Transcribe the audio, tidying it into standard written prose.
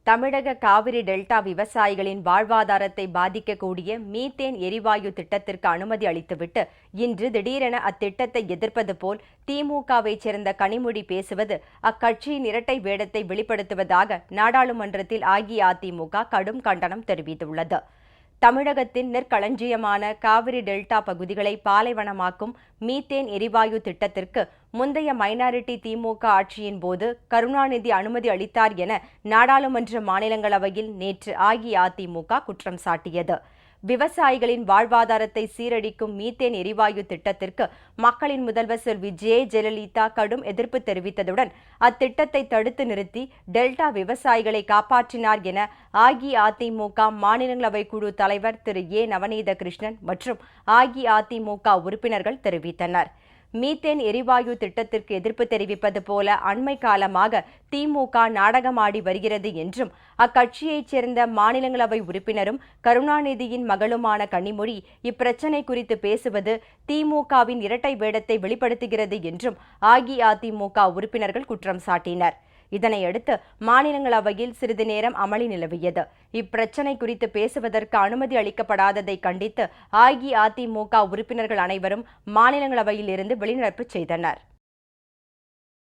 தமிழக காவிரி டெல்டா விவசாயிகளின் வாழ்வாதாரத்தை பாதிக்கக்கூடிய மீத்தேன் எரிவாயு திட்டத்திற்கு அனுமதி அளித்துவிட்டு இன்று திடீரென அத்திட்டத்தை எதிர்ப்பது போல் திமுகவைச் சேர்ந்த கனிமொழி பேசுவது அக்கட்சியின் இரட்டை வேடத்தை வெளிப்படுத்துவதாக நாடாளுமன்றத்தில் அஇஅதிமுக கடும் கண்டனம் தெரிவித்துள்ளது. தமிழகத்தின் நெற்களஞ்சியமான காவிரி டெல்டா பகுதிகளை பாலைவனமாக்கும் மீத்தேன் எரிவாயு திட்டத்திற்கு முந்தைய மைனாரிட்டி திமுக ஆட்சியின் போது கருணாநிதி அனுமதி அளித்தார் என நாடாளுமன்ற மாநிலங்களவையில் நேற்று அஇஅதிமுக குற்றம் சாட்டியது. விவசாயிகளின் வாழ்வாதாரத்தை சீரழிக்கும் மீத்தேன் எரிவாயு திட்டத்திற்கு மக்களின் முதல்வர் செல்வி ஜெயலலிதா கடும் எதிர்ப்பு தெரிவித்ததுடன் அத்திட்டத்தை தடுத்து நிறுத்தி டெல்டா விவசாயிகளை காப்பாற்றினார் என அஇஅதிமுக மாநிலங்களவை குழு தலைவர் திரு நவநீத கிருஷ்ணன் மற்றும் அஇஅதிமுக உறுப்பினர்கள் தெரிவித்தனர். மீத்தேன் எரிவாயு திட்டத்திற்கு எதிர்ப்பு தெரிவிப்பது போல அண்மை காலமாக திமுக நாடகமாடி வருகிறது என்றும் அக்கட்சியைச் சேர்ந்த மாநிலங்களவை உறுப்பினரும் கருணாநிதியின் மகளுமான கனிமொழி இப்பிரச்சினை குறித்து பேசுவது திமுகவின் இரட்டை வேடத்தை வெளிப்படுத்துகிறது என்றும் அஇஅதிமுக உறுப்பினர்கள் குற்றம் சாட்டினர். இதனையடுத்து மாநிலங்களவையில் சிறிது நேரம் அமளி நிலவியது. இப்பிரச்சினை குறித்து பேசுவதற்கு அனுமதி அளிக்கப்படாததை கண்டித்து அஇஅதிமுக உறுப்பினர்கள் அனைவரும் மாநிலங்களவையில் இருந்து வெளிநடப்பு செய்தனர்.